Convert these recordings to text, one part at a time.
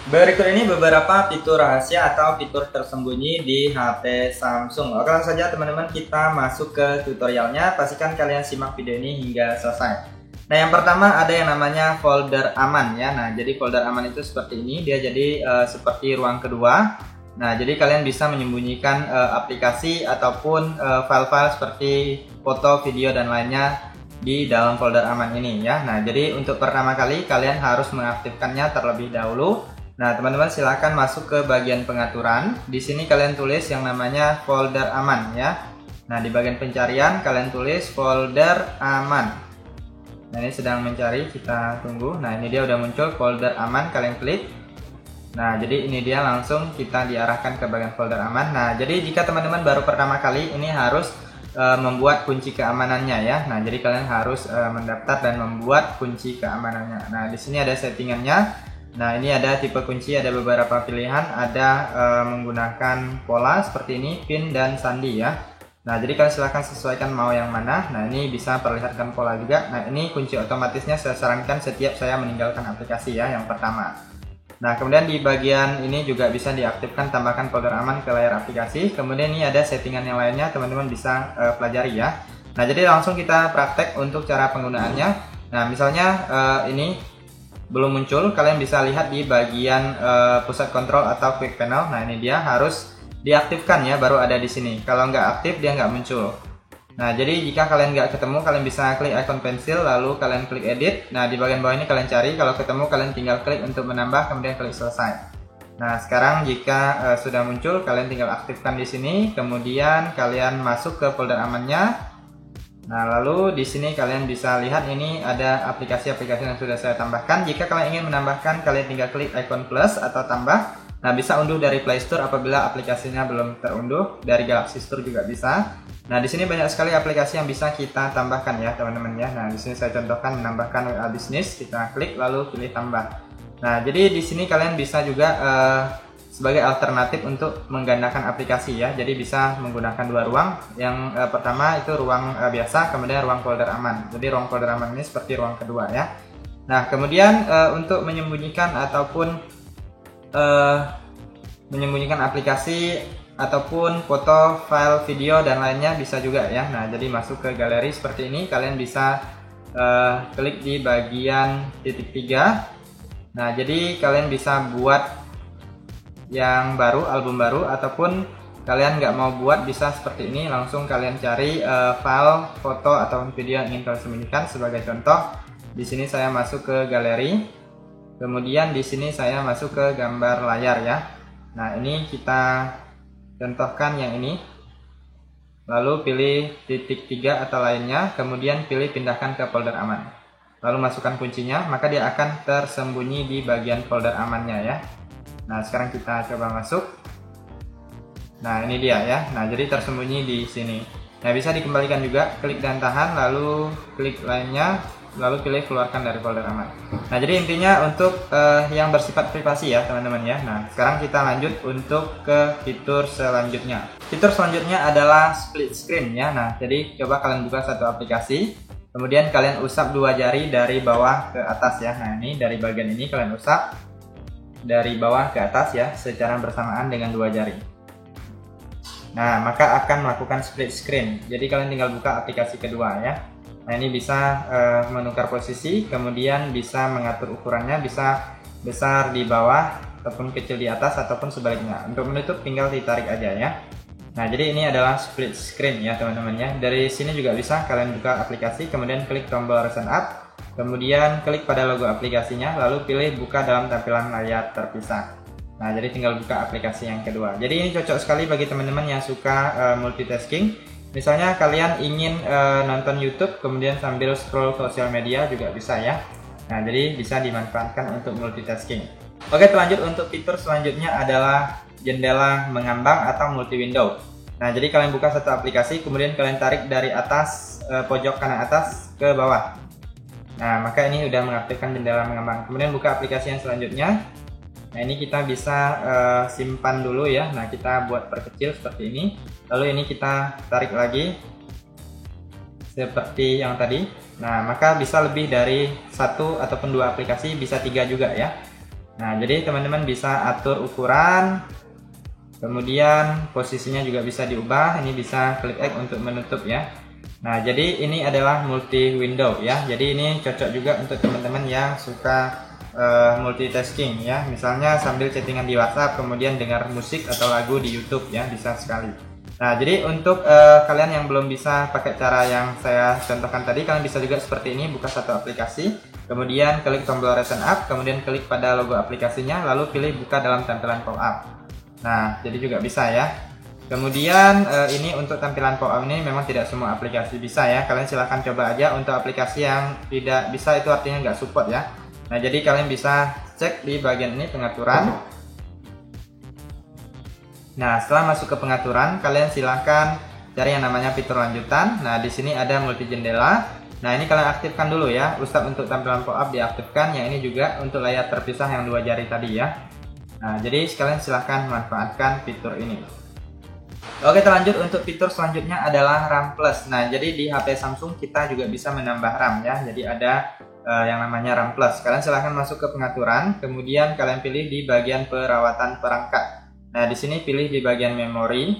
Berikut ini beberapa fitur rahasia atau fitur tersembunyi di HP Samsung. Oke, langsung saja teman-teman kita masuk ke tutorialnya. Pastikan kalian simak video ini hingga selesai. Nah, yang pertama ada yang namanya folder aman ya. Nah, jadi folder aman itu seperti ini. Dia jadi seperti ruang kedua. Nah, jadi kalian bisa menyembunyikan aplikasi ataupun file-file seperti foto, video, dan lainnya di dalam folder aman ini ya. Nah, jadi untuk pertama kali kalian harus mengaktifkannya terlebih dahulu. Nah, teman-teman silahkan masuk ke bagian pengaturan. Di sini kalian tulis yang namanya folder aman ya. Nah, di bagian pencarian kalian tulis folder aman. Nah, ini sedang mencari, kita tunggu. Nah, ini dia udah muncul folder aman, kalian klik. Nah, jadi ini dia langsung kita diarahkan ke bagian folder aman. Nah, jadi jika teman-teman baru pertama kali ini harus membuat kunci keamanannya ya. Nah, jadi kalian harus mendaftar dan membuat kunci keamanannya. Nah, di sini ada settingannya. Nah, ini ada tipe kunci, ada beberapa pilihan, ada menggunakan pola seperti ini, pin dan sandi ya. Nah, jadi kalian silahkan sesuaikan mau yang mana. Nah, ini bisa perlihatkan pola juga. Nah, ini kunci otomatisnya saya sarankan setiap saya meninggalkan aplikasi ya, yang pertama. Nah, kemudian di bagian ini juga bisa diaktifkan, tambahkan folder aman ke layar aplikasi. Kemudian ini ada settingan yang lainnya, teman-teman bisa pelajari ya. Nah, jadi langsung kita praktek untuk cara penggunaannya. Nah, misalnya ini belum muncul, kalian bisa lihat di bagian pusat kontrol atau quick panel. Nah, ini dia harus diaktifkan ya, baru ada di sini. Kalau nggak aktif dia nggak muncul. Nah, jadi jika kalian nggak ketemu, kalian bisa klik icon pensil, lalu kalian klik edit. Nah, di bagian bawah ini kalian cari, kalau ketemu kalian tinggal klik untuk menambah, kemudian klik selesai. Nah, sekarang jika sudah muncul, kalian tinggal aktifkan di sini, kemudian kalian masuk ke folder amannya. Nah, lalu di sini kalian bisa lihat ini ada aplikasi-aplikasi yang sudah saya tambahkan. Jika kalian ingin menambahkan, kalian tinggal klik icon plus atau tambah. Nah, bisa unduh dari Play Store apabila aplikasinya belum terunduh. Dari Galaxy Store juga bisa. Nah, di sini banyak sekali aplikasi yang bisa kita tambahkan ya, teman-teman ya. Nah, di sini saya contohkan menambahkan WA Business. Kita klik lalu pilih tambah. Nah, jadi di sini kalian bisa juga sebagai alternatif untuk menggandakan aplikasi ya. Jadi bisa menggunakan dua ruang. Yang pertama itu ruang biasa, kemudian ruang folder aman. Jadi ruang folder aman ini seperti ruang kedua ya. Nah, kemudian untuk menyembunyikan ataupun menyembunyikan aplikasi ataupun foto, file, video dan lainnya bisa juga ya. Nah, jadi masuk ke galeri seperti ini, kalian bisa klik di bagian titik 3. Nah, jadi kalian bisa buat yang baru, album baru, ataupun kalian nggak mau buat bisa seperti ini, langsung kalian cari file, foto atau video yang ingin kalian sembunyikan. Sebagai contoh, di sini saya masuk ke galeri, kemudian di sini saya masuk ke gambar layar ya. Nah, ini kita contohkan yang ini, lalu pilih titik 3 atau lainnya, kemudian pilih pindahkan ke folder aman, lalu masukkan kuncinya, maka dia akan tersembunyi di bagian folder amannya ya. Nah, sekarang kita coba masuk. Nah, ini dia ya. Nah, jadi tersembunyi di sini. Nah, bisa dikembalikan juga, klik dan tahan, lalu klik lainnya, lalu pilih keluarkan dari folder aman. Nah, jadi intinya untuk yang bersifat privasi ya, teman-teman ya. Nah, sekarang kita lanjut untuk ke fitur selanjutnya. Fitur selanjutnya adalah split screen ya. Nah, jadi coba kalian buka satu aplikasi, kemudian kalian usap dua jari dari bawah ke atas ya. Nah, ini dari bagian ini kalian usap dari bawah ke atas ya, secara bersamaan dengan dua jari. Nah, maka akan melakukan split screen. Jadi kalian tinggal buka aplikasi kedua ya. Nah, ini bisa menukar posisi, kemudian bisa mengatur ukurannya, bisa besar di bawah ataupun kecil di atas ataupun sebaliknya. Untuk menutup tinggal ditarik aja ya. Nah, jadi ini adalah split screen ya, teman-teman ya. Dari sini juga bisa kalian buka aplikasi, kemudian klik tombol recent app, kemudian klik pada logo aplikasinya, lalu pilih buka dalam tampilan layar terpisah. Nah, jadi tinggal buka aplikasi yang kedua. Jadi ini cocok sekali bagi teman-teman yang suka multitasking. Misalnya kalian ingin nonton YouTube, kemudian sambil scroll sosial media juga bisa ya. Nah, jadi bisa dimanfaatkan untuk multitasking. Oke, lanjut untuk fitur selanjutnya adalah jendela mengambang atau multi window. Nah, jadi kalian buka satu aplikasi, kemudian kalian tarik dari atas pojok kanan atas ke bawah. Nah, maka ini udah mengaktifkan jendela mengambang. Kemudian buka aplikasi yang selanjutnya. Nah, ini kita bisa simpan dulu ya. Nah, kita buat perkecil seperti ini. Lalu ini kita tarik lagi seperti yang tadi. Nah, maka bisa lebih dari satu ataupun dua aplikasi, bisa tiga juga ya. Nah, jadi teman-teman bisa atur ukuran, kemudian posisinya juga bisa diubah. Ini bisa klik X untuk menutup ya. Nah, jadi ini adalah multi window ya. Jadi ini cocok juga untuk teman-teman yang suka multitasking ya. Misalnya sambil chattingan di WhatsApp, kemudian dengar musik atau lagu di YouTube ya, bisa sekali. Nah, jadi untuk kalian yang belum bisa pakai cara yang saya contohkan tadi, kalian bisa juga seperti ini, buka satu aplikasi, kemudian klik tombol return up, kemudian klik pada logo aplikasinya, lalu pilih buka dalam tampilan pop-up. Nah, jadi juga bisa ya. Kemudian ini untuk tampilan pop-up ini memang tidak semua aplikasi bisa ya. Kalian silahkan coba aja. Untuk aplikasi yang tidak bisa itu artinya nggak support ya. Nah, jadi kalian bisa cek di bagian ini pengaturan. Nah, setelah masuk ke pengaturan, kalian silahkan cari yang namanya fitur lanjutan. Nah, di sini ada multi jendela. Nah, ini kalian aktifkan dulu ya. Ustadz untuk tampilan pop-up diaktifkan. Yang ini juga untuk layar terpisah yang 2 jari tadi ya. Nah, jadi kalian silahkan manfaatkan fitur ini. Oke, terlanjut untuk fitur selanjutnya adalah RAM Plus. Nah, jadi di HP Samsung kita juga bisa menambah RAM ya. Jadi ada yang namanya RAM Plus. Kalian silahkan masuk ke pengaturan, kemudian kalian pilih di bagian perawatan perangkat. Nah, di sini pilih di bagian memori.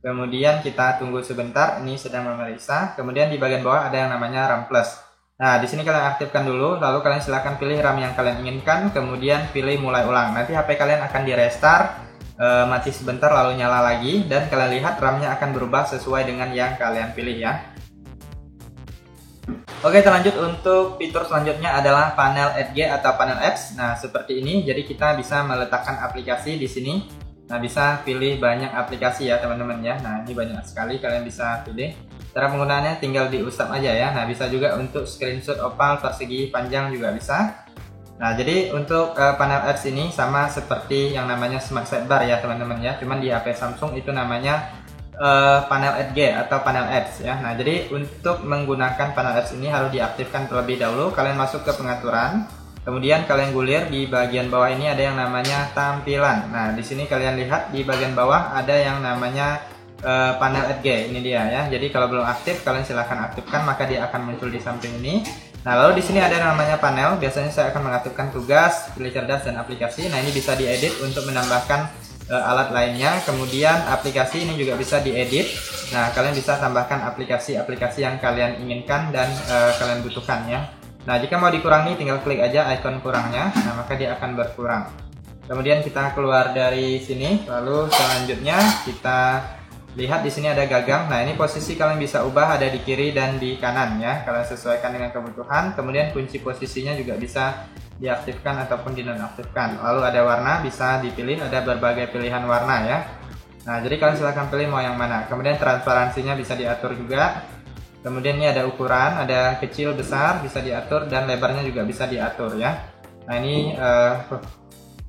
Kemudian kita tunggu sebentar, ini sedang memeriksa. Kemudian di bagian bawah ada yang namanya RAM Plus. Nah, di sini kalian aktifkan dulu, lalu kalian silahkan pilih RAM yang kalian inginkan, kemudian pilih mulai ulang. Nanti HP kalian akan di restart, mati sebentar lalu nyala lagi, dan kalian lihat RAM-nya akan berubah sesuai dengan yang kalian pilih ya. Oke, terlanjut untuk fitur selanjutnya adalah panel Edge atau panel apps. Nah, seperti ini. Jadi kita bisa meletakkan aplikasi di sini. Nah, bisa pilih banyak aplikasi ya, teman-teman ya. Nah, ini banyak sekali kalian bisa pilih. Cara penggunaannya tinggal diusap aja ya. Nah, bisa juga untuk screenshot oval persegi panjang juga bisa. Nah, jadi untuk panel apps ini sama seperti yang namanya Smart Sidebar ya, teman-teman ya. Cuman di HP Samsung itu namanya panel Edge atau panel apps ya. Nah, jadi untuk menggunakan panel apps ini harus diaktifkan terlebih dahulu. Kalian masuk ke pengaturan, kemudian kalian gulir di bagian bawah ini ada yang namanya tampilan. Nah, di sini kalian lihat di bagian bawah ada yang namanya panel Edge. Ini dia ya. Jadi kalau belum aktif, kalian silahkan aktifkan, maka dia akan muncul di samping ini. Nah, lalu di sini ada yang namanya panel. Biasanya saya akan mengaktifkan tugas, pilih cerdas dan aplikasi. Nah, ini bisa diedit untuk menambahkan alat lainnya. Kemudian aplikasi ini juga bisa diedit. Nah, kalian bisa tambahkan aplikasi-aplikasi yang kalian inginkan dan kalian butuhkan ya. Nah, jika mau dikurangi tinggal klik aja ikon kurangnya. Nah, maka dia akan berkurang. Kemudian kita keluar dari sini, lalu selanjutnya kita lihat di sini ada gagang. Nah, ini posisi kalian bisa ubah, ada di kiri dan di kanan ya. Kalian sesuaikan dengan kebutuhan. Kemudian kunci posisinya juga bisa diaktifkan ataupun dinonaktifkan. Lalu ada warna, bisa dipilih, ada berbagai pilihan warna ya. Nah, jadi kalian silahkan pilih mau yang mana. Kemudian transparansinya bisa diatur juga. Kemudian ini ada ukuran, ada kecil, besar, bisa diatur, dan lebarnya juga bisa diatur ya. Nah, ini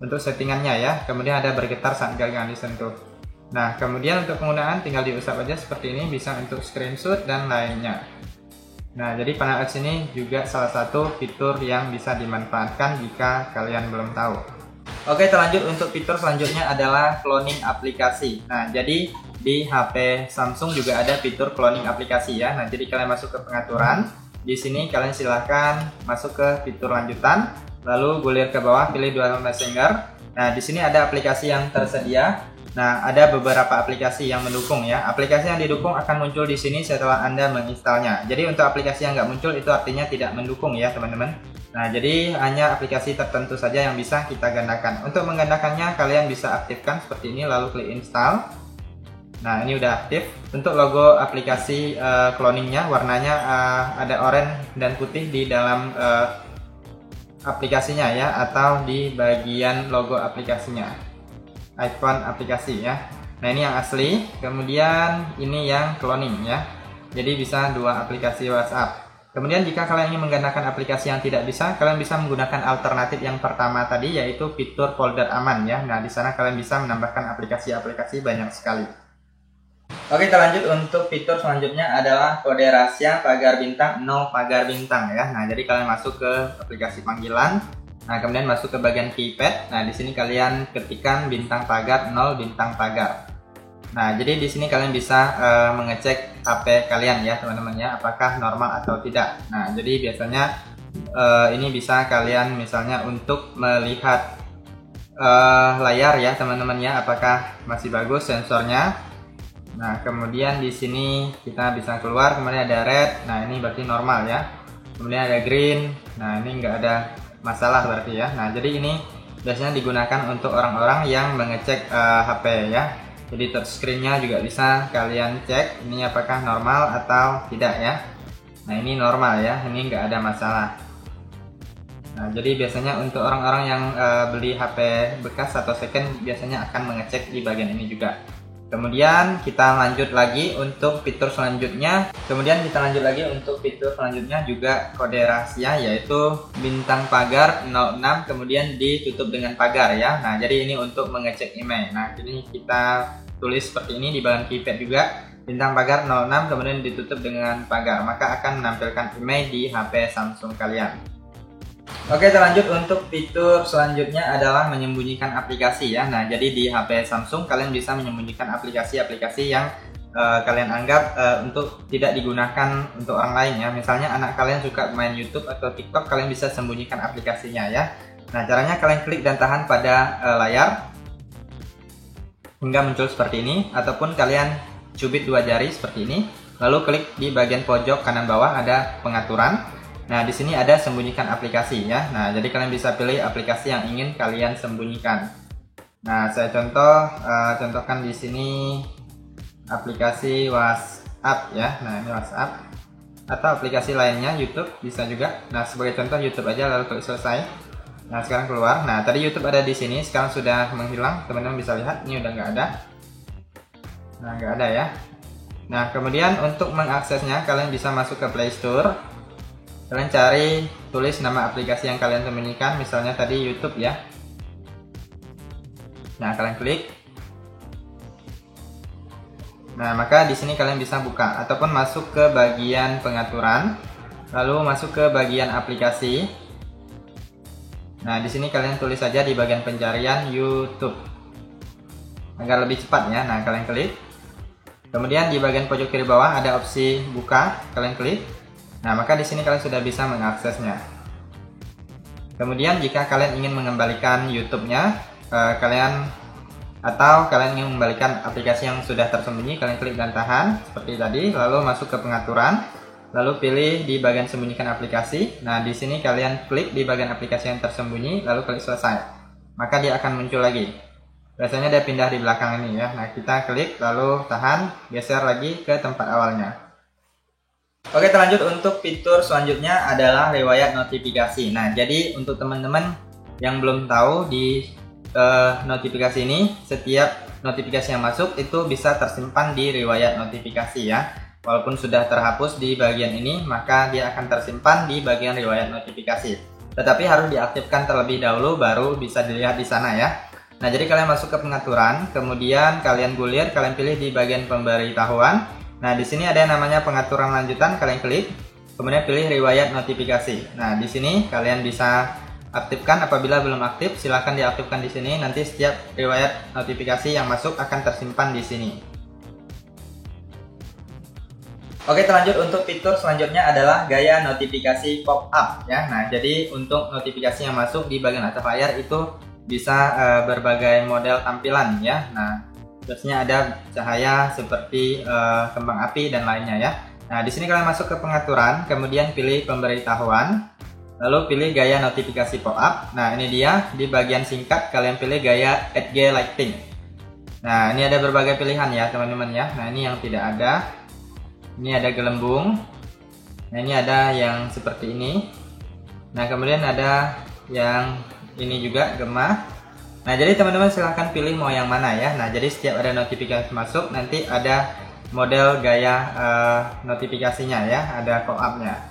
untuk settingannya ya. Kemudian ada bergetar saat gagang disentuh. Nah, kemudian untuk penggunaan tinggal diusap aja seperti ini, bisa untuk screenshot dan lainnya. Nah, jadi panel apps ini juga salah satu fitur yang bisa dimanfaatkan jika kalian belum tahu. Oke, terlanjut untuk fitur selanjutnya adalah cloning aplikasi. Nah, jadi di HP Samsung juga ada fitur cloning aplikasi ya. Nah, jadi kalian masuk ke pengaturan. Di sini kalian silahkan masuk ke fitur lanjutan, lalu gulir ke bawah, pilih dual messenger. Nah, di sini ada aplikasi yang tersedia. Nah, ada beberapa aplikasi yang mendukung ya. Aplikasi yang didukung akan muncul di sini setelah Anda menginstalnya. Jadi untuk aplikasi yang nggak muncul itu artinya tidak mendukung ya, teman-teman. Nah, jadi hanya aplikasi tertentu saja yang bisa kita gandakan. Untuk menggandakannya kalian bisa aktifkan seperti ini, lalu klik install. Nah, ini udah aktif. Untuk logo aplikasi cloningnya warnanya ada oranye dan putih di dalam aplikasinya ya, atau di bagian logo aplikasinya. Icon aplikasi ya. Nah, ini yang asli, kemudian ini yang cloning ya. Jadi bisa dua aplikasi WhatsApp. Kemudian jika kalian ingin menggunakan aplikasi yang tidak bisa, kalian bisa menggunakan alternatif yang pertama tadi, yaitu fitur folder aman ya. Nah, di sana kalian bisa menambahkan aplikasi-aplikasi banyak sekali. Oke, kita lanjut untuk fitur selanjutnya adalah kode rahasia pagar bintang 0 pagar bintang ya. Nah, jadi kalian masuk ke aplikasi panggilan. Nah, kemudian masuk ke bagian keypad. Nah, di sini kalian ketikkan bintang pagar 0 bintang pagar. Nah, jadi di sini kalian bisa mengecek HP kalian ya, teman-teman ya, apakah normal atau tidak. Nah, jadi biasanya ini bisa kalian misalnya untuk melihat layar ya teman-teman ya, apakah masih bagus sensornya. Nah kemudian di sini kita bisa keluar, kemudian ada red, nah ini berarti normal ya. Kemudian ada green, nah ini nggak ada masalah berarti ya. Nah jadi ini biasanya digunakan untuk orang-orang yang mengecek HP ya. Jadi touchscreen-nya juga bisa kalian cek ini apakah normal atau tidak ya. Nah ini normal ya, ini nggak ada masalah. Nah jadi biasanya untuk orang-orang yang beli HP bekas atau second biasanya akan mengecek di bagian ini juga. Kemudian kita lanjut lagi untuk fitur selanjutnya. Juga kode rahasia, yaitu bintang pagar 06 kemudian ditutup dengan pagar ya. Nah jadi ini untuk mengecek email. Nah ini kita tulis seperti ini di bagian keypad juga, bintang pagar 06 kemudian ditutup dengan pagar, maka akan menampilkan email di HP Samsung kalian. Oke, lanjut untuk fitur selanjutnya adalah menyembunyikan aplikasi ya. Nah jadi di HP Samsung kalian bisa menyembunyikan aplikasi-aplikasi yang kalian anggap untuk tidak digunakan untuk orang lain ya. Misalnya anak kalian suka main YouTube atau TikTok, kalian bisa sembunyikan aplikasinya ya. Nah caranya kalian klik dan tahan pada layar hingga muncul seperti ini, ataupun kalian cubit dua jari seperti ini, lalu klik di bagian pojok kanan bawah ada pengaturan. Nah di sini ada sembunyikan aplikasi ya. Nah jadi kalian bisa pilih aplikasi yang ingin kalian sembunyikan. Nah saya contohkan di sini aplikasi WhatsApp ya. Nah ini WhatsApp, atau aplikasi lainnya YouTube bisa juga. Nah sebagai contoh YouTube aja, lalu klik selesai. Nah sekarang keluar. Nah tadi YouTube ada di sini, sekarang sudah menghilang. Teman-teman bisa lihat ini udah nggak ada. Nah nggak ada ya. Nah kemudian untuk mengaksesnya kalian bisa masuk ke Play Store. Kalian cari, tulis nama aplikasi yang kalian sembunyikan, misalnya tadi YouTube ya. Nah kalian klik. Nah maka di sini kalian bisa buka ataupun masuk ke bagian pengaturan, lalu masuk ke bagian aplikasi. Nah di sini kalian tulis saja di bagian pencarian YouTube agar lebih cepat ya. Nah kalian klik. Kemudian di bagian pojok kiri bawah ada opsi buka, kalian klik. Nah maka di sini kalian sudah bisa mengaksesnya. Kemudian jika kalian ingin mengembalikan YouTube-nya, kalian ingin mengembalikan aplikasi yang sudah tersembunyi, kalian klik dan tahan seperti tadi, lalu masuk ke pengaturan, lalu pilih di bagian sembunyikan aplikasi. Nah di sini kalian klik di bagian aplikasi yang tersembunyi, lalu klik selesai, maka dia akan muncul lagi. Biasanya dia pindah di belakang ini ya. Nah kita klik lalu tahan, geser lagi ke tempat awalnya. Oke, lanjut untuk fitur selanjutnya adalah riwayat notifikasi. Nah jadi untuk teman-teman yang belum tahu, di notifikasi ini setiap notifikasi yang masuk itu bisa tersimpan di riwayat notifikasi ya. Walaupun sudah terhapus di bagian ini, maka dia akan tersimpan di bagian riwayat notifikasi. Tetapi harus diaktifkan terlebih dahulu baru bisa dilihat di sana ya. Nah jadi kalian masuk ke pengaturan, kemudian kalian gulir, kalian pilih di bagian pemberitahuan. Nah di sini ada yang namanya pengaturan lanjutan, kalian klik, kemudian pilih riwayat notifikasi. Nah di sini kalian bisa aktifkan, apabila belum aktif silahkan diaktifkan di sini. Nanti setiap riwayat notifikasi yang masuk akan tersimpan di sini. Oke, lanjut untuk fitur selanjutnya adalah gaya notifikasi pop-up ya. Nah jadi untuk notifikasi yang masuk di bagian atas layar itu bisa berbagai model tampilan ya. Nah biasanya ada cahaya seperti kembang api dan lainnya ya. Nah di sini kalian masuk ke pengaturan, kemudian pilih pemberitahuan, lalu pilih gaya notifikasi pop-up. Nah ini dia, di bagian singkat kalian pilih gaya HG Lighting. Nah ini ada berbagai pilihan ya teman-teman ya. Nah ini yang tidak ada, ini ada gelembung. Nah ini ada yang seperti ini. Nah kemudian ada yang ini juga gema. Nah jadi teman-teman silahkan pilih mau yang mana ya. Nah jadi setiap ada notifikasi masuk nanti ada model gaya notifikasinya ya, ada pop-up-nya.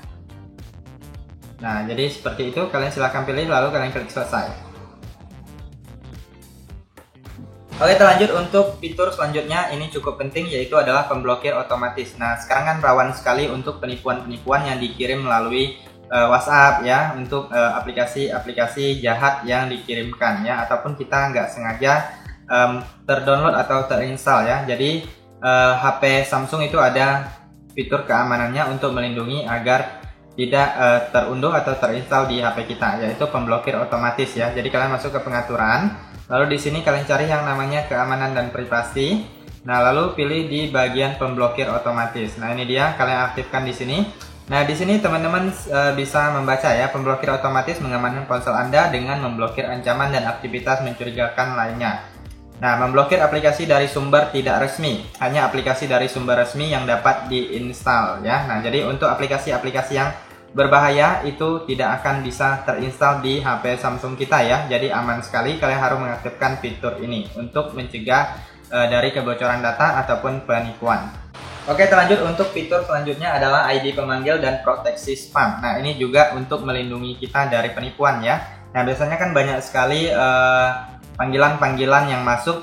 Nah jadi seperti itu, kalian silahkan pilih lalu kalian klik selesai. Oke, lanjut untuk fitur selanjutnya, ini cukup penting, yaitu adalah pemblokir otomatis. Nah sekarang kan rawan sekali untuk penipuan-penipuan yang dikirim melalui WhatsApp ya, untuk aplikasi-aplikasi jahat yang dikirimkan ya, ataupun kita nggak sengaja terdownload atau terinstall ya. Jadi HP Samsung itu ada fitur keamanannya untuk melindungi agar tidak terunduh atau terinstall di HP kita, yaitu pemblokir otomatis ya. Jadi kalian masuk ke pengaturan, Lalu di sini kalian cari yang namanya keamanan dan privasi. Nah, lalu pilih di bagian pemblokir otomatis. Nah, ini dia, kalian aktifkan di sini. Nah, di sini teman-teman bisa membaca ya, pemblokir otomatis mengamankan ponsel Anda dengan memblokir ancaman dan aktivitas mencurigakan lainnya. Nah, memblokir aplikasi dari sumber tidak resmi, hanya aplikasi dari sumber resmi yang dapat diinstal ya. Nah, jadi untuk aplikasi-aplikasi yang berbahaya itu tidak akan bisa terinstall di HP Samsung kita ya. Jadi aman sekali, kalian harus mengaktifkan fitur ini untuk mencegah dari kebocoran data ataupun penipuan. Oke, terlanjut untuk fitur selanjutnya adalah ID pemanggil dan proteksi spam. Nah, ini juga untuk melindungi kita dari penipuan ya. Nah, biasanya kan banyak sekali panggilan-panggilan yang masuk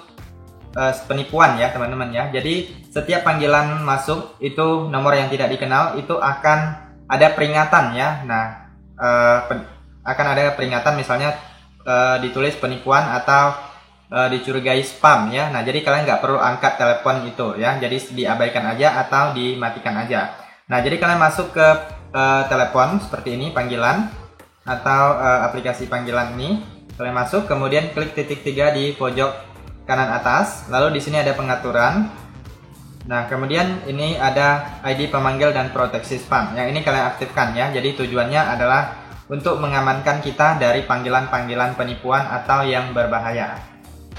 penipuan ya teman-teman ya. Jadi setiap panggilan masuk itu nomor yang tidak dikenal itu akan ada peringatan ya. Nah, akan ada peringatan misalnya ditulis penipuan atau dicurigai spam ya. Nah, jadi kalian nggak perlu angkat telepon itu ya. Jadi diabaikan aja atau dimatikan aja. Nah, jadi kalian masuk ke telepon seperti ini, panggilan atau aplikasi panggilan ini. Kalian masuk, kemudian klik titik 3 di pojok kanan atas. Lalu di sini ada pengaturan. Nah, kemudian ini ada ID pemanggil dan proteksi spam. Yang ini kalian aktifkan ya. Jadi tujuannya adalah untuk mengamankan kita dari panggilan-panggilan penipuan atau yang berbahaya.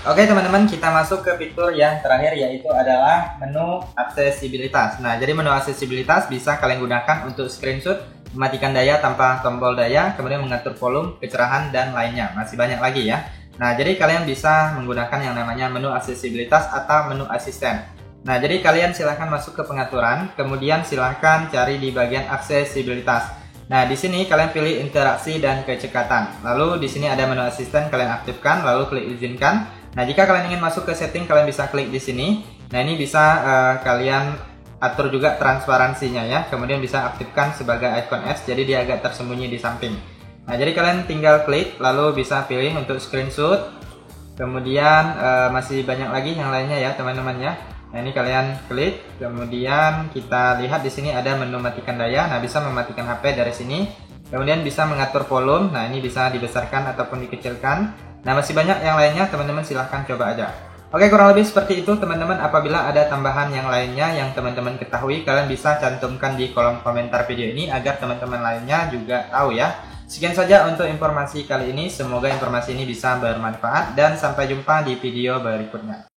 Oke teman-teman, kita masuk ke fitur yang terakhir, yaitu adalah menu aksesibilitas. Nah, jadi menu aksesibilitas bisa kalian gunakan untuk screenshot, mematikan daya tanpa tombol daya, kemudian mengatur volume, kecerahan, dan lainnya. Masih banyak lagi ya. Nah, jadi kalian bisa menggunakan yang namanya menu aksesibilitas atau menu asisten. Nah, jadi kalian silahkan masuk ke pengaturan, kemudian silahkan cari di bagian aksesibilitas. Nah, di sini kalian pilih interaksi dan kecekatan. Lalu di sini ada menu asisten, kalian aktifkan, lalu klik izinkan. Nah, jika kalian ingin masuk ke setting, kalian bisa klik di sini. Nah, ini bisa kalian atur juga transparansinya ya. Kemudian bisa aktifkan sebagai icon S, jadi dia agak tersembunyi di samping. Nah, jadi kalian tinggal klik, lalu bisa pilih untuk screenshot. Kemudian masih banyak lagi yang lainnya ya, teman-teman ya. Nah, ini kalian klik, kemudian kita lihat di sini ada menu matikan daya. Nah, bisa mematikan HP dari sini. Kemudian bisa mengatur volume. Nah, ini bisa dibesarkan ataupun dikecilkan. Nah, masih banyak yang lainnya, teman-teman silahkan coba aja. Oke, kurang lebih seperti itu teman-teman. Apabila ada tambahan yang lainnya yang teman-teman ketahui, kalian bisa cantumkan di kolom komentar video ini agar teman-teman lainnya juga tahu ya. Sekian saja untuk informasi kali ini. Semoga informasi ini bisa bermanfaat dan sampai jumpa di video berikutnya.